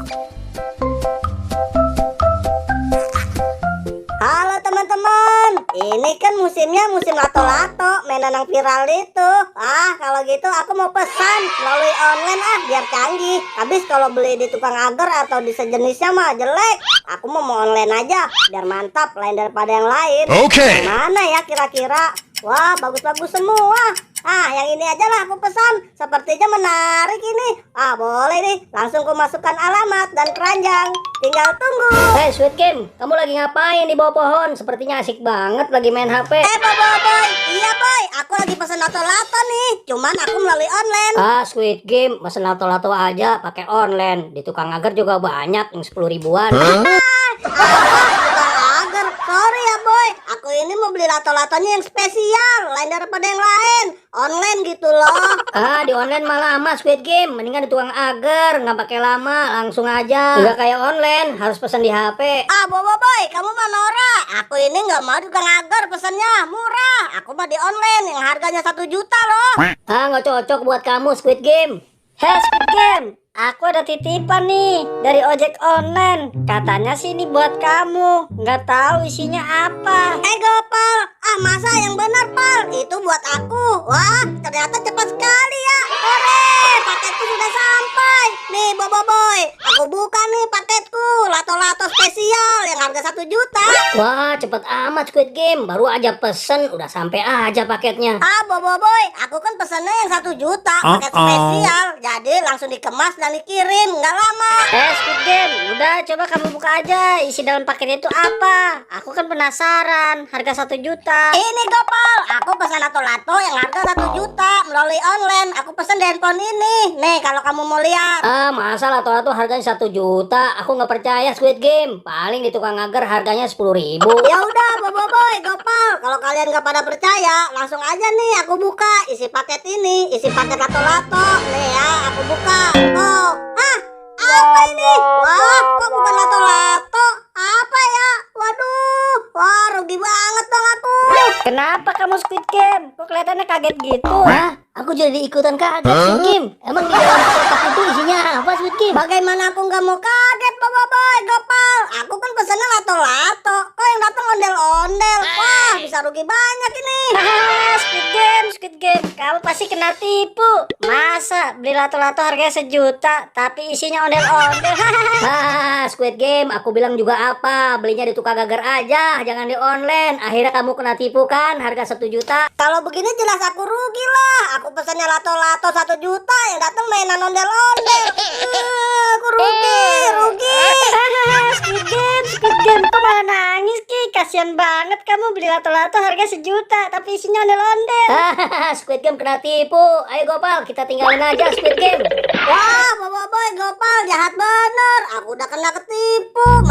Halo teman-teman, ini kan musimnya musim lato-lato, mainan yang viral itu. Kalau gitu aku mau pesan melalui online biar canggih. Habis kalau beli di tukang agar atau di sejenisnya mah jelek. Aku mau online aja, biar mantap, lain daripada yang lain. Oke. Mana ya kira-kira? Wah, bagus-bagus semua. Yang ini aja lah aku pesan. Sepertinya menarik ini. Boleh nih. Langsung ku masukkan alamat dan keranjang. Tinggal tunggu. Hey Sweet Game, kamu lagi ngapain di bawah pohon? Sepertinya asik banget lagi main HP. Boy. Iya boy, aku lagi pesan lato-lato nih. Cuman aku melalui online. Sweet Game, mesen lato-lato aja pakai online. Di tukang agar juga banyak yang 10 ribuan. Tukang agar. Sorry ya boy. Aku ini mau beli lato-latonya yang spesial, lain daripada yang lain. Online gitu loh. Di online malah lama Sweet Game. Mendingan di tukang agar, nggak pakai lama, langsung aja. Nggak kayak online, harus pesan di HP. Boy, kamu mah norak. Aku ini nggak mau di tukang agar pesannya murah. Aku mah di online yang harganya 1 juta loh. Nggak cocok buat kamu Squid Game. Hey Squid Game, aku ada titipan nih dari ojek online. Katanya sih ini buat kamu. Nggak tahu isinya apa. Gopal, masa yang benar pal? Itu buat aku. Wah, ternyata cepat sekali ya. Hore, paketku sudah sampai. Nih boy, aku buka nih paketku. Lato-lato spesial yang harga 1 juta. Wah, cepet amat Squid Game. Baru aja pesen, udah sampai aja paketnya. Boy, aku kan pesennya yang 1 juta paket spesial. Jadi langsung dikemas dan dikirim, nggak lama. Squid Game, udah coba kamu buka aja isi dalam paketnya itu apa. Aku kan penasaran, harga 1 juta. Ini Gopal, aku pesan lato-lato yang harga 1 juta melalui online. Aku pesan di handphone ini. Nih kalau kamu mau lihat. Masa lato-lato harganya 1 juta? Aku nggak percaya Squid Game. Paling di tukang agar harganya 10 ribu. Ya udah, boy, Gopal. Kalau kalian nggak pada percaya, langsung aja nih aku buka isi paket ini, isi paket lato-lato. Nih ya, aku buka. Oh, apa ini? Wah, kok bukan lato-lato? Apa ya? Waduh, wah rugi banget dong aku. Kenapa kamu Squid Game? Kok kelihatannya kaget gitu? Aku jadi ikutan kaget Squid Game. Emang di dalam kotak itu isinya apa Squid Game? Bagaimana aku nggak mau kaget, boy, Gopal? Aku kan pesannya lato-lato. Kok yang datang ondel-ondel? Wah, bisa rugi banyak ini. Squid Game, kamu pasti kena tipu. Masa beli lato-lato harganya 1 juta, tapi isinya ondel-ondel? Squid Game, aku bilang juga apa? Belinya di tukang agar aja, jangan di online. Akhirnya kamu kena tipu kan, harga 1 juta. Kalau begini jelas aku rugi lah. Aku pesannya lato-lato 1 juta, yang datang mainan ondel-ondel. Aku rugi. Squid Game, kok malah nangis Ki? Kasian banget kamu beli lato-lato harga 1 juta, tapi isinya ondel-ondel. Squid Game kena tipu. Ayo Gopal, kita tinggalin aja Squid Game. Wah, boy, Gopal jahat bener. Aku udah kena ketipu.